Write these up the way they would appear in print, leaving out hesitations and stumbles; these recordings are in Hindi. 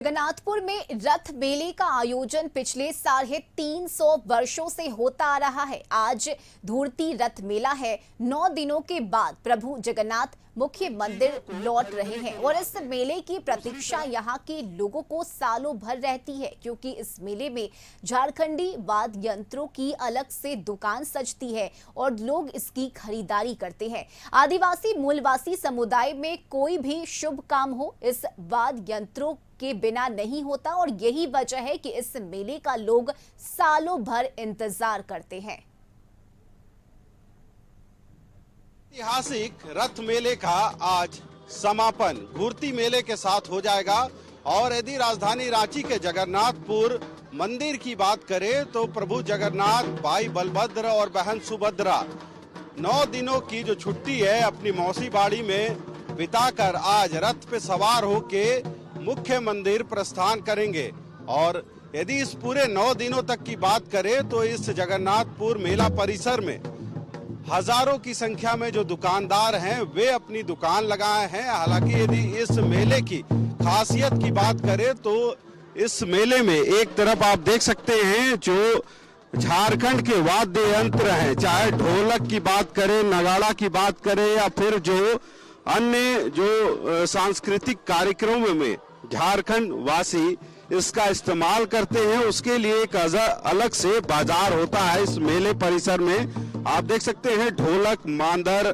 जगन्नाथपुर में रथ मेले का आयोजन पिछले 350 वर्षों से होता आ रहा है। आज धूर्ती रथ मेला है। 9 दिनों के बाद प्रभु जगन्नाथ मुख्य मंदिर लौट रहे हैं और इस मेले की प्रतीक्षा यहाँ के लोगों को सालों भर रहती है, क्योंकि इस मेले में झारखंडी वाद्य यंत्रों की अलग से दुकान सजती है और लोग इसकी खरीदारी करते हैं। आदिवासी मूलवासी समुदाय में कोई भी शुभ काम हो इस वाद्य यंत्रों के बिना नहीं होता और यही वजह है कि इस मेले का लोग सालों भर इंतजार करते हैं। ऐतिहासिक रथ मेले का आज समापन घूर्ती मेले के साथ हो जाएगा। और यदि राजधानी रांची के जगन्नाथपुर मंदिर की बात करें तो प्रभु जगन्नाथ, भाई बलभद्र और बहन सुभद्रा 9 दिनों की जो छुट्टी है अपनी मौसी बाड़ी में बिताकर आज रथ पे सवार होके मुख्य मंदिर प्रस्थान करेंगे। और यदि इस पूरे 9 दिनों तक की बात करें तो इस जगन्नाथपुर मेला परिसर में हजारों की संख्या में जो दुकानदार हैं वे अपनी दुकान लगाए हैं। हालांकि यदि इस मेले की खासियत की बात करें तो इस मेले में एक तरफ आप देख सकते हैं जो झारखंड के वाद्य यंत्र हैं, चाहे ढोलक की बात करें, नगाड़ा की बात करें या फिर जो अन्य जो सांस्कृतिक कार्यक्रमों में झारखंड वासी इसका इस्तेमाल करते हैं, उसके लिए एक अलग से बाजार होता है इस मेले परिसर में। आप देख सकते हैं ढोलक, मांदर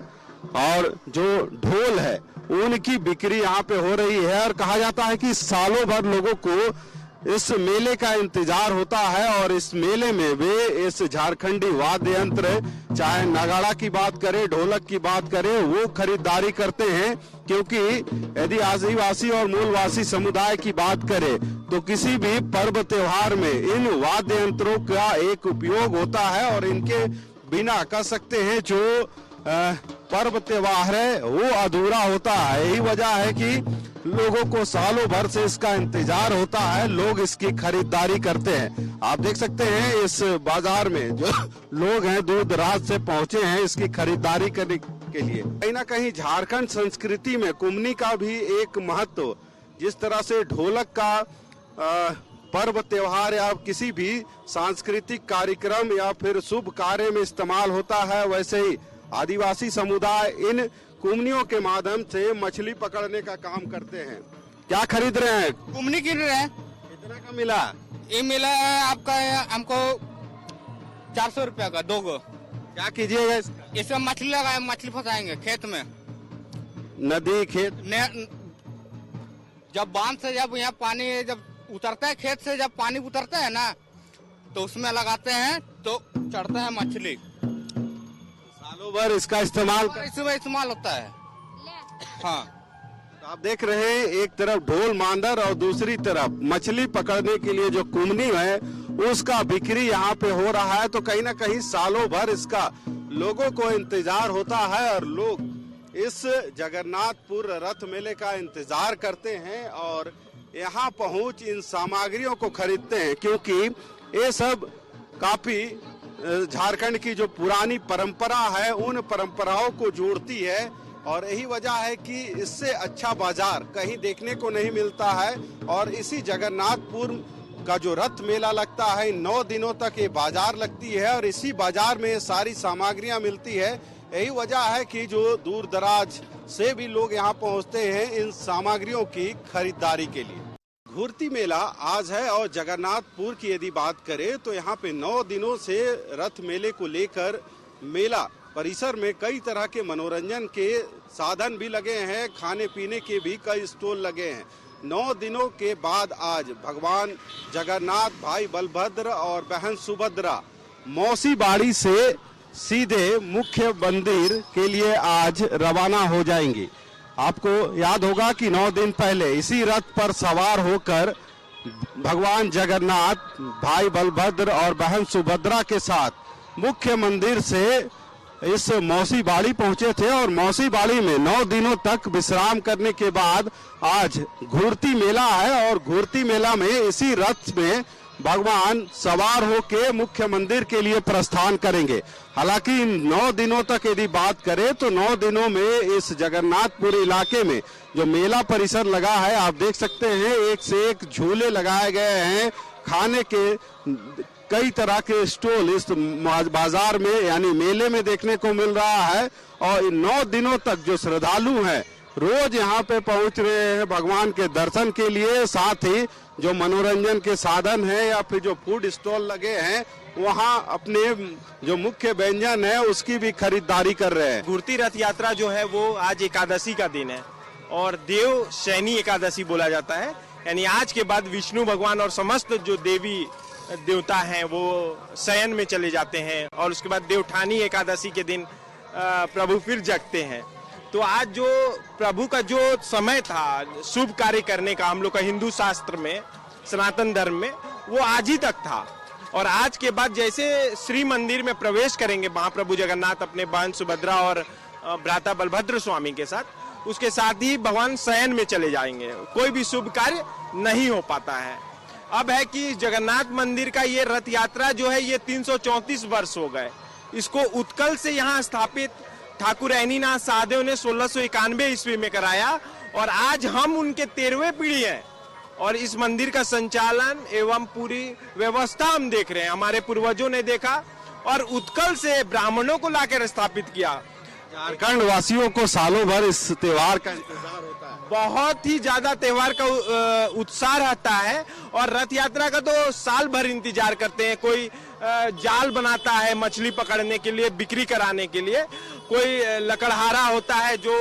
और जो ढोल है उनकी बिक्री यहाँ पे हो रही है। और कहा जाता है कि सालों भर लोगों को इस मेले का इंतजार होता है और इस मेले में वे इस झारखंडी वाद्य यंत्र, चाहे नगाड़ा की बात करें, ढोलक की बात करें, वो खरीदारी करते हैं। क्योंकि यदि आदिवासी और मूलवासी समुदाय की बात करें तो किसी भी पर्व त्योहार में इन वाद्य यंत्रों का एक उपयोग होता है और इनके बिना कह सकते हैं जो पर्व त्योहार है वो अधूरा होता है। यही वजह है कि लोगों को सालों भर से इसका इंतजार होता है, लोग इसकी खरीदारी करते हैं। आप देख सकते हैं इस बाजार में जो लोग हैं दूर दराज से पहुंचे हैं इसकी खरीदारी करने के लिए। कहीं ना कहीं झारखंड संस्कृति में कुमनी का भी एक महत्व, जिस तरह से ढोलक का पर्व त्योहार या किसी भी सांस्कृतिक कार्यक्रम या फिर शुभ कार्य में इस्तेमाल होता है, वैसे ही आदिवासी समुदाय इन कुमनियों के माध्यम से मछली पकड़ने का काम करते हैं। क्या खरीद रहे हैं? कुमनी गिन रहे हैं। कितना का मिला? ये मिला है आपका हमको 400 रुपया का 2 गो। क्या कीजिएगा इसका? इसमें मछली लगाए, मछली फंसाएंगे खेत में, नदी खेत जब बांध से जब यहाँ पानी जब उतरता है, खेत से जब पानी उतरता है ना तो उसमें लगाते हैं तो चढ़ता है मछली। सालों भर इसका इस्तेमाल होता है। हाँ, तो आप देख रहे हैं एक तरफ ढोल मांदर और दूसरी तरफ मछली पकड़ने के लिए जो कुमनी है उसका बिक्री यहाँ पे हो रहा है। तो कहीं ना कहीं सालों भर इसका लोगों को इंतजार होता है और लोग इस जगन्नाथपुर रथ मेले का इंतजार करते हैं और यहाँ पहुंच इन सामग्रियों को खरीदते हैं, क्योंकि ये सब काफी झारखंड की जो पुरानी परंपरा है उन परंपराओं को जोड़ती है। और यही वजह है कि इससे अच्छा बाजार कहीं देखने को नहीं मिलता है। और इसी जगन्नाथपुर का जो रथ मेला लगता है 9 दिनों तक ये बाजार लगती है और इसी बाजार में सारी सामग्रियां मिलती है। यही वजह है कि जो दूर दराज से भी लोग यहाँ पहुँचते हैं इन सामग्रियों की खरीदारी के लिए। घूर्ती मेला आज है और जगन्नाथपुर की यदि बात करें तो यहाँ पे 9 दिनों से रथ मेले को लेकर मेला परिसर में कई तरह के मनोरंजन के साधन भी लगे हैं, खाने पीने के भी कई स्टॉल लगे हैं। 9 दिनों के बाद आज भगवान जगन्नाथ, भाई बलभद्र और बहन सुभद्रा मौसी बाड़ी से सीधे मुख्य मंदिर के लिए आज रवाना हो जाएंगे। आपको याद होगा कि 9 दिन पहले इसी रथ पर सवार होकर भगवान जगन्नाथ, भाई बलभद्र और बहन सुभद्रा के साथ मुख्य मंदिर से इस मौसी बाड़ी पहुंचे थे और मौसी बाड़ी में 9 दिनों तक विश्राम करने के बाद आज घूर्ती मेला है और घूर्ती मेला में इसी रथ में भगवान सवार होके मुख्य मंदिर के लिए प्रस्थान करेंगे। हालांकि इन 9 दिनों तक यदि बात करें तो 9 दिनों में इस जगन्नाथपुर इलाके में जो मेला परिसर लगा है, आप देख सकते हैं एक से एक झूले लगाए गए हैं, खाने के कई तरह के स्टॉल इस बाजार में यानी मेले में देखने को मिल रहा है। और इन 9 दिनों तक जो श्रद्धालु हैं रोज यहाँ पे पहुंच रहे हैं भगवान के दर्शन के लिए, साथ ही जो मनोरंजन के साधन है या फिर जो फूड स्टॉल लगे हैं वहाँ अपने जो मुख्य व्यंजन है उसकी भी खरीदारी कर रहे हैं। घूरती रथ यात्रा जो है वो आज एकादशी का दिन है और देव शयनी एकादशी बोला जाता है, यानी आज के बाद विष्णु भगवान और समस्त जो देवी देवता हैं वो शयन में चले जाते हैं और उसके बाद देवठानी एकादशी के दिन प्रभु फिर जगते हैं। तो आज जो प्रभु का जो समय था शुभ कार्य करने का हम लोग का हिंदू शास्त्र में सनातन धर्म में वो आज ही तक था। और आज के बाद जैसे श्री मंदिर में प्रवेश करेंगे महाप्रभु जगन्नाथ अपने बहन सुभद्रा और भ्राता बलभद्र स्वामी के साथ, उसके साथ ही भगवान शयन में चले जाएंगे, कोई भी शुभ कार्य नहीं हो पाता है। अब है कि जगन्नाथ मंदिर का ये रथ यात्रा जो है ये 334 वर्ष हो गए। इसको उत्कल से यहाँ स्थापित ठाकुर ऐनीनाथ साहदेव ने 1691 ईस्वी में कराया और आज हम उनके 13वें पीढ़ी हैं और इस मंदिर का संचालन एवं पूरी व्यवस्था हम देख रहे हैं। हमारे पूर्वजों ने देखा और उत्कल से ब्राह्मणों को लाकर स्थापित किया। झारखंड वासियों को सालों भर इस त्योहार का इंतजार होता है, बहुत ही ज्यादा त्योहार का उत्साह रहता है और रथ यात्रा का तो साल भर इंतजार करते हैं। कोई जाल बनाता है मछली पकड़ने के लिए, बिक्री कराने के लिए, कोई लकड़हारा होता है जो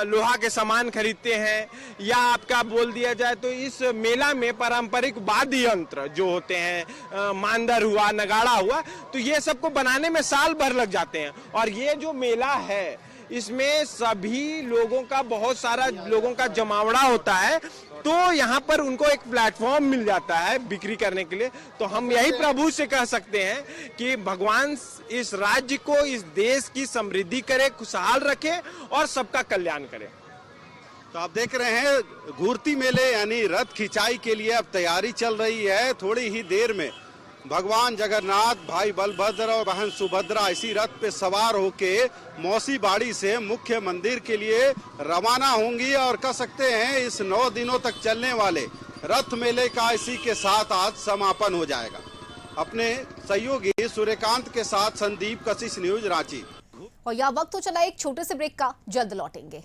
लोहा के सामान खरीदते हैं, या आपका बोल दिया जाए तो इस मेला में पारंपरिक वाद्य यंत्र जो होते हैं, मांदर हुआ, नगाड़ा हुआ, तो ये सबको बनाने में साल भर लग जाते हैं। और ये जो मेला है इसमें सभी लोगों का, बहुत सारा लोगों का जमावड़ा होता है, तो यहाँ पर उनको एक प्लेटफॉर्म मिल जाता है बिक्री करने के लिए। तो हम यही प्रभु से कह सकते हैं कि भगवान इस राज्य को, इस देश की समृद्धि करे, खुशहाल रखे और सबका कल्याण करे। तो आप देख रहे हैं घूरती मेले यानी रथ खिंचाई के लिए अब तैयारी चल रही है। थोड़ी ही देर में भगवान जगन्नाथ, भाई बलभद्र और बहन सुभद्रा इसी रथ पे सवार होके मौसी बाड़ी से मुख्य मंदिर के लिए रवाना होंगी और कह सकते हैं इस 9 दिनों तक चलने वाले रथ मेले का इसी के साथ आज समापन हो जाएगा। अपने सहयोगी सूर्यकांत के साथ संदीप, कशिश न्यूज, रांची। और यह वक्त तो चला एक छोटे से ब्रेक का, जल्द लौटेंगे।